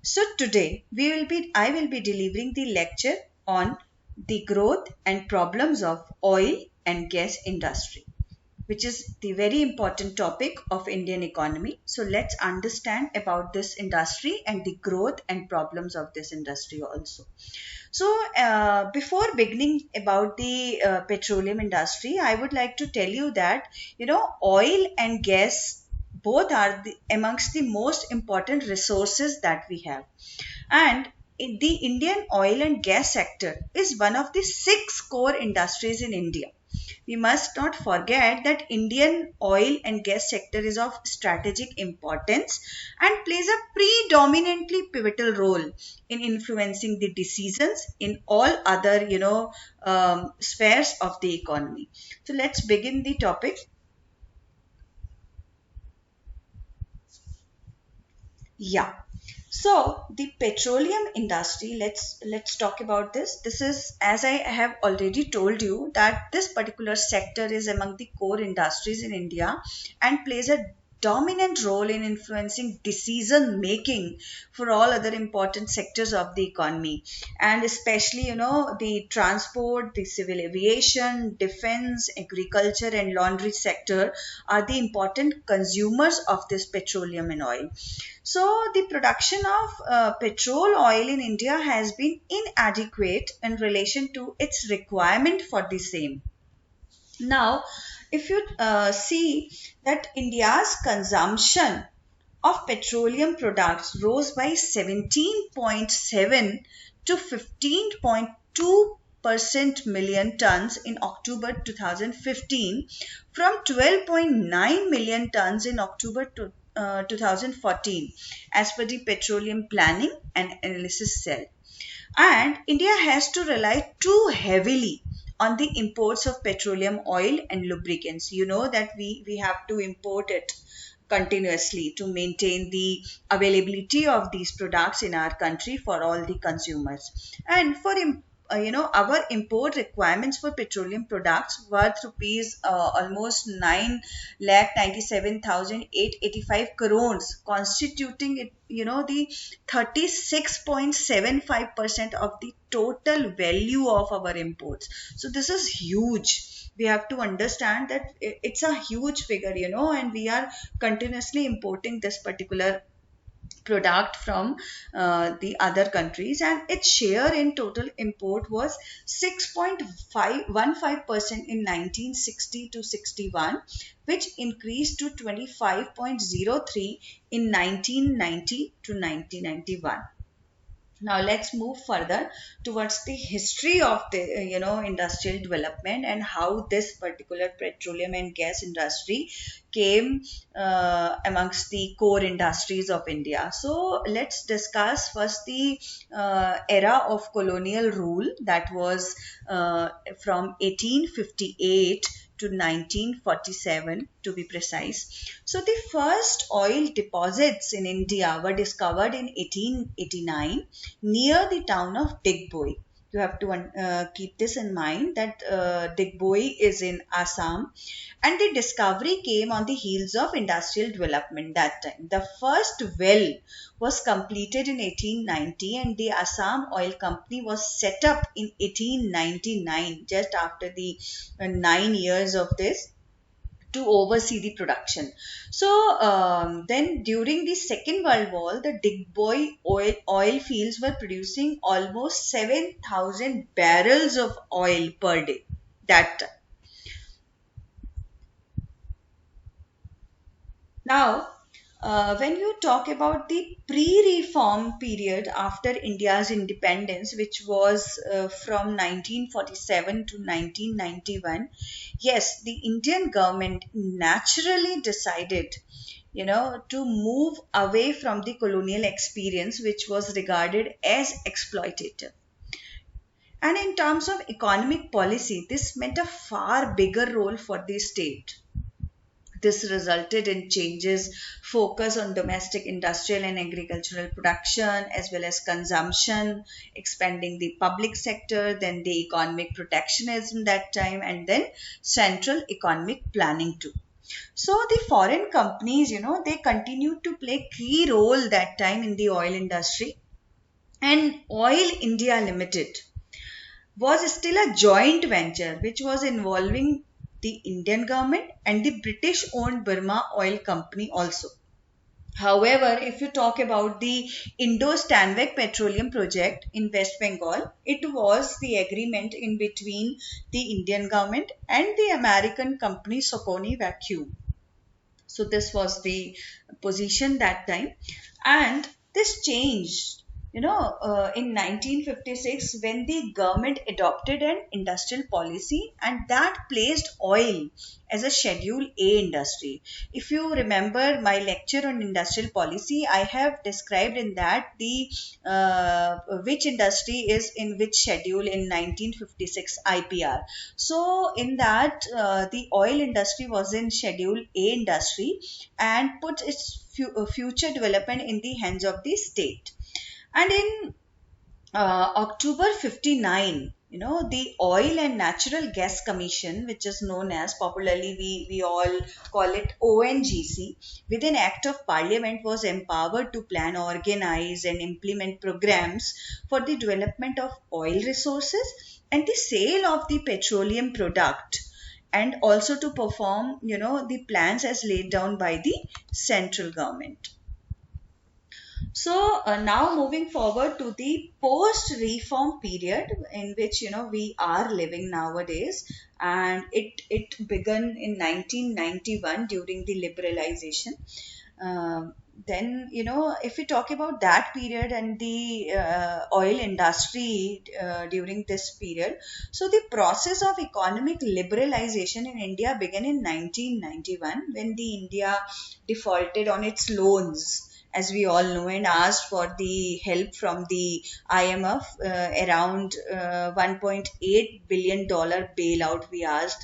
So today I will be delivering the lecture on the growth and problems of oil and gas industry, which is the very important topic of Indian economy. So let's understand about this industry and the growth and problems of this industry also. So before beginning about the petroleum industry, I would like to tell you that oil and gas both are amongst the most important resources that we have, and the Indian oil and gas sector is one of the six core industries in India. We must not forget that Indian oil and gas sector is of strategic importance and plays a predominantly pivotal role in influencing the decisions in all other spheres of the economy. So let's begin the topic. Yeah. So the petroleum industry, let's talk about this. This is, as I have already told you, that this particular sector is among the core industries in India and plays a dominant role in influencing decision making for all other important sectors of the economy, and especially the transport, the civil aviation, defense, agriculture and laundry sector are the important consumers of this petroleum and oil. So the production of petrol oil in India has been inadequate in relation to its requirement for the same. Now, if you see that India's consumption of petroleum products rose by 17.7 to 15.2% million tons in October 2015 from 12.9 million tons in October 2014 as per the Petroleum Planning and Analysis Cell. And India has to rely too heavily on the imports of petroleum oil and lubricants. You know that we have to import it continuously to maintain the availability of these products in our country for all the consumers. And for our import requirements for petroleum products worth rupees almost 9,97,885 crores, constituting it the 36.75% of the total value of our imports. So this is huge. We have to understand that it's a huge figure, and we are continuously importing this particular product from the other countries, and its share in total import was 6.15% in 1960 to 61, which increased to 25.03 in 1990 to 1991. Now let's move further towards the history of the industrial development and how this particular petroleum and gas industry came amongst the core industries of India. So let's discuss first the era of colonial rule, that was from 1858 to 1947 to be precise. So the first oil deposits in India were discovered in 1889 near the town of Digboi. You have to keep this in mind that Digboi is in Assam, and the discovery came on the heels of industrial development that time. The first well was completed in 1890 and the Assam Oil Company was set up in 1899, just after the 9 years of this, to oversee the production. So then during the Second World War, the Digboi oil fields were producing almost 7,000 barrels of oil per day that time. Now, when you talk about the pre-reform period after India's independence, which was from 1947 to 1991, yes, the Indian government naturally decided, to move away from the colonial experience, which was regarded as exploitative. And in terms of economic policy, this meant a far bigger role for the state. This resulted in changes focus on domestic industrial and agricultural production as well as consumption, expanding the public sector, then the economic protectionism that time, and then central economic planning too. So the foreign companies, they continued to play key role that time in the oil industry. And Oil India Limited was still a joint venture which was involving the Indian government and the British owned Burma Oil Company also. However, if you talk about the Indo-Stanvac Petroleum Project in West Bengal, it was the agreement in between the Indian government and the American company Socony Vacuum. So this was the position that time, and this changed. In 1956, when the government adopted an industrial policy and that placed oil as a Schedule A industry. If you remember my lecture on industrial policy, I have described in that the which industry is in which schedule in 1956 IPR. So in that, the oil industry was in Schedule A industry and put its future development in the hands of the state. And in October 59, the Oil and Natural Gas Commission, which is known as, popularly we all call it ONGC, with an act of parliament was empowered to plan, organize and implement programs for the development of oil resources and the sale of the petroleum product, and also to perform, the plans as laid down by the central government. So now moving forward to the post-reform period in which we are living nowadays, and it began in 1991 during the liberalization. Then if we talk about that period and the oil industry during this period, so the process of economic liberalization in India began in 1991 when the India defaulted on its loans, as we all know, and asked for the help from the IMF, around $1.8 billion bailout we asked,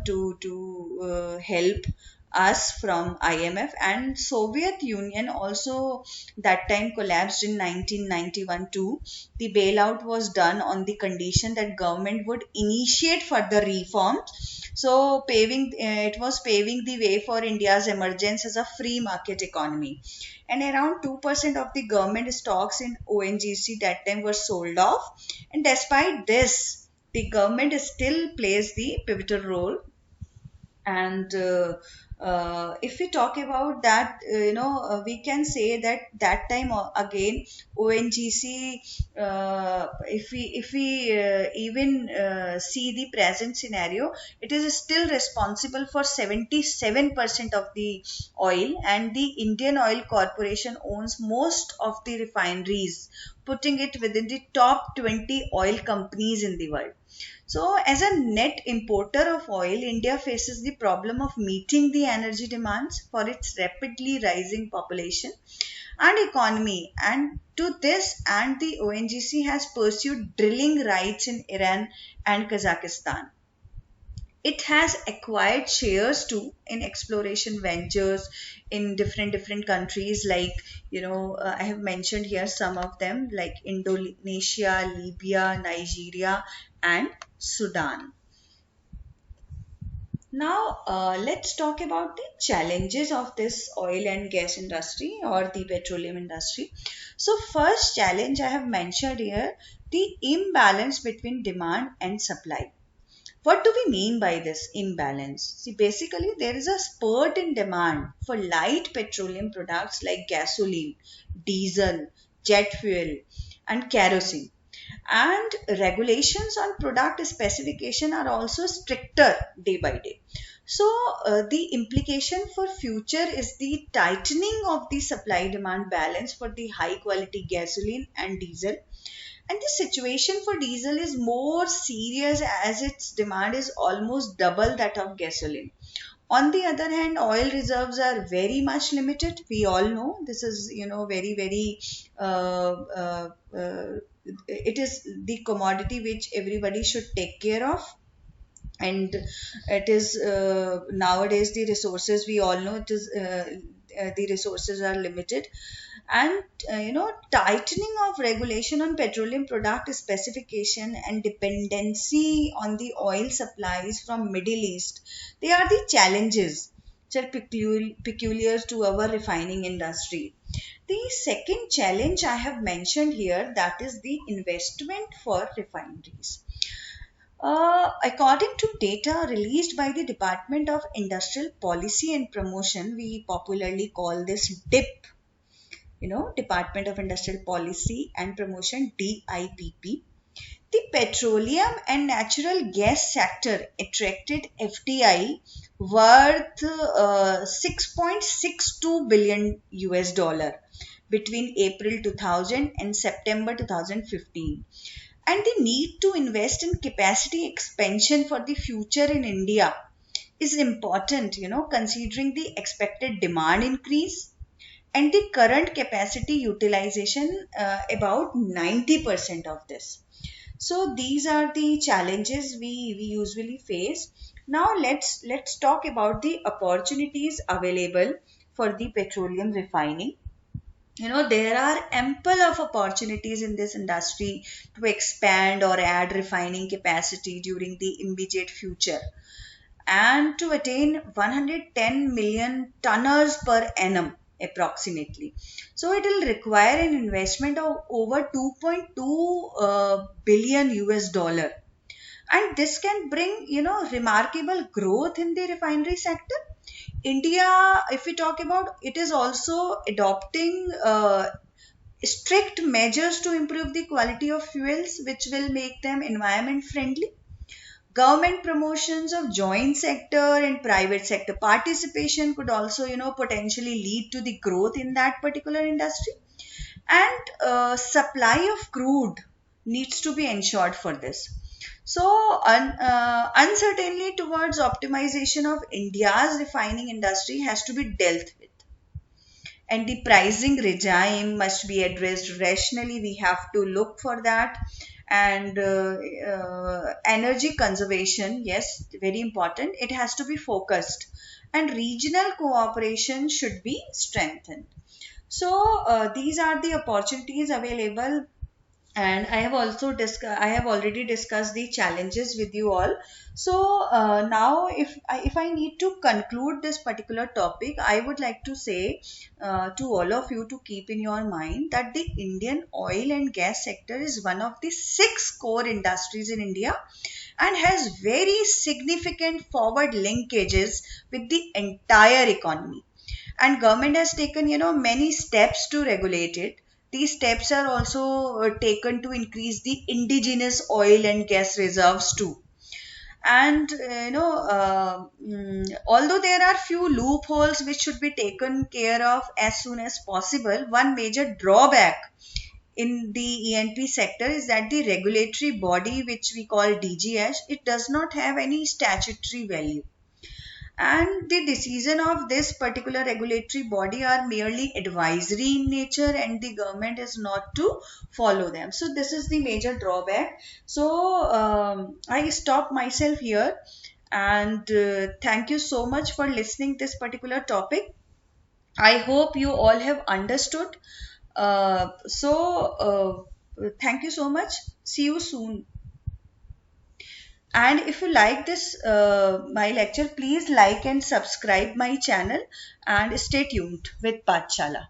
to help us from IMF. And Soviet Union also that time collapsed in 1991 too. The bailout was done on the condition that government would initiate further reforms. So it was paving the way for India's emergence as a free market economy. And around 2% of the government stocks in ONGC that time were sold off. And despite this, the government still plays the pivotal role. And if we talk about that, we can say that that time again ONGC, if we even see the present scenario, it is still responsible for 77% of the oil, and the Indian Oil Corporation owns most of the refineries, putting it within the top 20 oil companies in the world. So, as a net importer of oil, India faces the problem of meeting the energy demands for its rapidly rising population and economy. And to this, and the ONGC has pursued drilling rights in Iran and Kazakhstan. It has acquired shares too in exploration ventures in different countries, like I have mentioned here some of them, like Indonesia, Libya, Nigeria and Sudan. Now let's talk about the challenges of this oil and gas industry or the petroleum industry. So first challenge I have mentioned here, the imbalance between demand and supply. What do we mean by this imbalance? See, basically there is a spurt in demand for light petroleum products like gasoline, diesel, jet fuel and kerosene. And regulations on product specification are also stricter day by day. So the implication for future is the tightening of the supply demand balance for the high quality gasoline and diesel. And the situation for diesel is more serious as its demand is almost double that of gasoline. On the other hand, oil reserves are very much limited. We all know this is, very, it is the commodity which everybody should take care of. And it is nowadays the resources, we all know it is the resources are limited. And tightening of regulation on petroleum product specification and dependency on the oil supplies from Middle East, they are the challenges which are peculiar to our refining industry. The second challenge I have mentioned here, that is the investment for refineries. According to data released by the Department of Industrial Policy and Promotion, we popularly call this DIP, Department of Industrial Policy and Promotion, DIPP. The petroleum and natural gas sector attracted FDI worth 6.62 billion US dollar between April 2000 and September 2015. And the need to invest in capacity expansion for the future in India is important, considering the expected demand increase and the current capacity utilization about 90% of this. So these are the challenges we usually face. Now let's talk about the opportunities available for the petroleum refining. There are ample of opportunities in this industry to expand or add refining capacity during the immediate future, and to attain 110 million tonners per annum approximately. So it will require an investment of over 2.2 billion US dollar, and this can bring remarkable growth in the refinery sector. India, if we talk about, it is also adopting strict measures to improve the quality of fuels which will make them environment friendly. Government promotions of joint sector and private sector participation could also potentially lead to the growth in that particular industry. And supply of crude needs to be ensured for this. So uncertainty towards optimization of India's refining industry has to be dealt with, and the pricing regime must be addressed rationally. We have to look for that. And energy conservation, yes, very important, it has to be focused, and regional cooperation should be strengthened. So these are the opportunities available, and I have already discussed the challenges with you all. So now if I need to conclude this particular topic, I would like to say to all of you to keep in your mind that the Indian oil and gas sector is one of the 6 core industries in India and has very significant forward linkages with the entire economy. And government has taken many steps to regulate it. These steps are also taken to increase the indigenous oil and gas reserves too. And although there are few loopholes which should be taken care of as soon as possible, one major drawback in the E&P sector is that the regulatory body, which we call DGH, it does not have any statutory value, and the decision of this particular regulatory body are merely advisory in nature, and the government is not to follow them. So this is the major drawback. So I stop myself here, and thank you so much for listening this particular topic. I hope you all have understood. Thank you so much. See you soon. And if you like this my lecture, please like and subscribe my channel, and stay tuned with Pathshala.